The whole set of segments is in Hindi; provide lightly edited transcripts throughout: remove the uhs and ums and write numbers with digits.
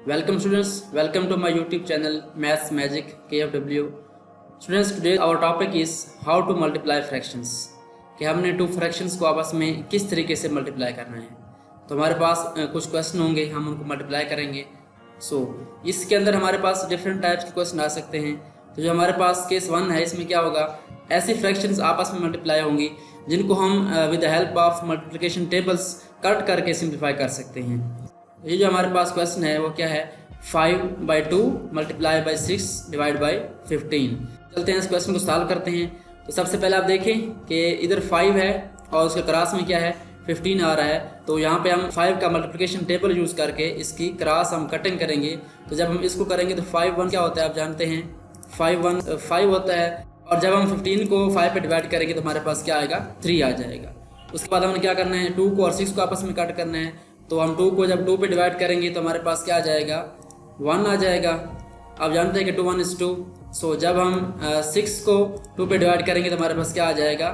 Welcome students, welcome to my YouTube channel Maths Magic KFW. Students, today our topic is how to multiply fractions. कि हमने टू फ्रैक्शंस को आपस में किस तरीके से मल्टीप्लाई करना है। तो हमारे पास कुछ क्वेश्चन होंगे, हम उनको मल्टीप्लाई करेंगे। इसके अंदर हमारे पास डिफरेंट टाइप्स के क्वेश्चन आ सकते हैं। तो जो हमारे पास केस 1 है, इसमें क्या होगा, ऐसी फ्रैक्शंस आपस में मल्टीप्लाई होंगी जिनको हम with the help of multiplication tables cut करके सिंप्लीफाई कर सकते हैं। ये जो हमारे पास क्वेश्चन है वो क्या है, 5/2 मल्टीप्लाई बाई 6 डिवाइड बाई 15। चलते हैं इस क्वेश्चन को सॉल्व करते हैं। तो सबसे पहले आप देखें कि इधर 5 है और उसके क्रॉस में क्या है 15 आ रहा है। तो यहाँ पे हम 5 का मल्टीप्लिकेशन टेबल यूज़ करके इसकी क्रॉस हम कटिंग करेंगे। तो जब हम इसको करेंगे तो 5 क्या होता है आप जानते हैं, 5 होता है। और जब हम 15 को 5 पे डिवाइड करेंगे तो हमारे पास क्या आएगा, 3 आ जाएगा। उसके बाद हमें क्या करना है, 2 को और 6 को आपस में कट करना है। तो हम 2 को जब 2 पे डिवाइड करेंगे तो हमारे पास क्या आ जाएगा, 1 आ जाएगा। आप जानते हैं कि 2 1 is 2। सो जब हम 6 को 2 पे डिवाइड करेंगे तो हमारे पास क्या आ जाएगा,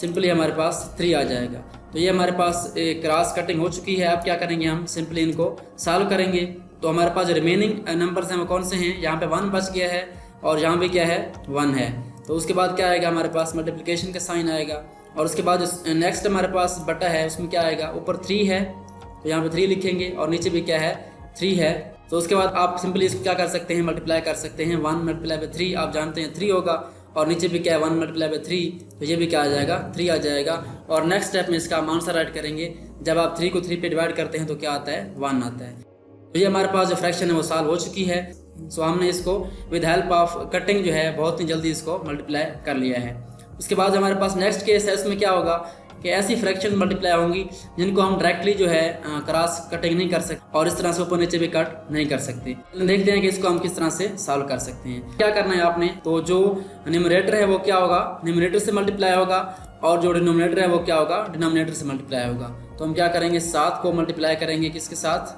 सिंपली हमारे पास 3 आ जाएगा। तो ये हमारे पास एक क्रॉस कटिंग हो चुकी है। अब क्या करेंगे, हम सिंपली इनको सॉल्व करेंगे। तो हमारे पास जो रिमेनिंग नंबर्स हैं वो कौन से हैं, यहाँ पे 1 बच गया है और यहाँ पे क्या है 1 है। तो उसके बाद क्या आएगा, हमारे पास मल्टीप्लिकेशन का साइन आएगा। और उसके बाद जो नेक्स्ट हमारे पास बटा है उसमें क्या आएगा, ऊपर 3 है तो यहाँ पे 3 लिखेंगे और नीचे भी क्या है 3 है। तो उसके बाद आप सिंपली इसको क्या कर सकते हैं, मल्टीप्लाई कर सकते हैं। 1 मल्टीप्लाई बाई 3 आप जानते हैं 3 होगा और नीचे भी क्या है 1 मल्टीप्लाई बाई 3, तो ये भी क्या आ जाएगा 3 आ जाएगा। और नेक्स्ट स्टेप में इसका हम आंसर राइट करेंगे। जब आप 3 को 3 पे डिवाइड करते हैं तो क्या आता है 1 आता है। तो ये हमारे पास जो फ्रैक्शन है वो सॉल्व हो चुकी है। सो हमने इसको विद हेल्प ऑफ कटिंग जो है बहुत ही जल्दी इसको मल्टीप्लाई कर लिया है। उसके बाद हमारे पास नेक्स्ट केस है, इसमें क्या होगा कि ऐसी फ्रैक्शन मल्टीप्लाई होंगी जिनको हम डायरेक्टली जो है क्रॉस कटिंग नहीं कर सकते और इस तरह से ऊपर नीचे भी कट नहीं कर सकते। देखते हैं कि इसको हम किस तरह से सॉल्व कर सकते हैं। क्या करना है आपने, तो जो न्यूमरेटर है वो क्या होगा, न्यूमरेटर से मल्टीप्लाई होगा और जो डिनोमिनेटर है वो क्या होगा, डिनोमिनेटर से मल्टीप्लाई होगा। तो हम क्या करेंगे, 7 को मल्टीप्लाई करेंगे किसके साथ,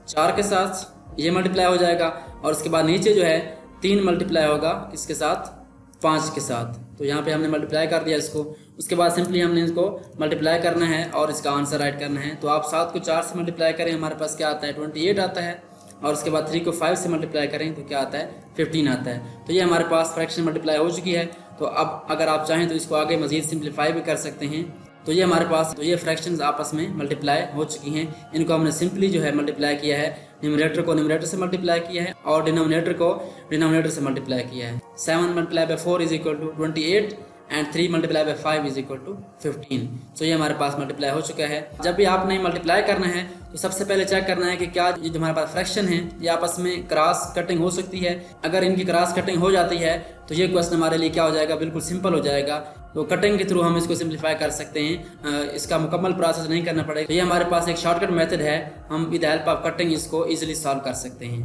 4 के साथ, ये मल्टीप्लाई हो जाएगा। और उसके बाद नीचे जो है 3 मल्टीप्लाई होगा किसके साथ, 5 के साथ। तो यहाँ पे हमने मल्टीप्लाई कर दिया इसको। उसके बाद सिंपली हमने इसको मल्टीप्लाई करना है और इसका आंसर राइट करना है। तो आप 7 को 4 से मल्टीप्लाई करें, हमारे पास क्या आता है 28 आता है। और उसके बाद 3 को 5 से मल्टीप्लाई करें तो क्या आता है 15 आता है। तो ये हमारे पास फ्रैक्शन मल्टीप्लाई हो चुकी है। तो अब अगर आप चाहें तो इसको आगे मजीद सिंप्लीफाई भी कर सकते हैं। तो ये हमारे पास ये फ्रैक्शंस आपस में मल्टीप्लाई हो चुकी हैं। इनको हमने सिंपली जो है मल्टीप्लाई किया है, न्यूमरेटर को न्यूमरेटर से मल्टीप्लाई किया है और डिनोमिनेटर को डिनोमिनेटर से मल्टीप्लाई किया है। 7 multiply by 4 is equal to 28 and 3 multiply by 5 is equal to 15। तो ये हमारे पास मल्टीप्लाई हो चुका है। जब भी आपने मल्टीप्लाई करना है तो सबसे पहले चेक करना है कि क्या ये जो हमारे पास फ्रैक्शन है ये आपस में क्रॉस कटिंग हो सकती है। अगर इनकी क्रॉस कटिंग हो जाती है तो ये क्वेश्चन हमारे लिए क्या हो जाएगा, बिल्कुल सिंपल हो जाएगा। तो कटिंग के थ्रू हम इसको सिंप्लीफाई कर सकते हैं, इसका मुकम्मल प्रोसेस नहीं करना पड़ेगा। तो ये हमारे पास एक शॉर्टकट मेथड है, हम विद हेल्प ऑफ कटिंग इसको इजीली सॉल्व कर सकते हैं।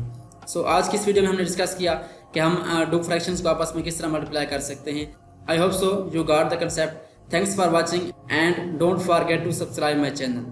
आज की इस वीडियो में हमने डिस्कस किया कि हम टू फ्रैक्शंस को आपस में किस तरह मल्टीप्लाई कर सकते हैं। I hope so you got the concept. Thanks for watching and don't forget to subscribe my channel.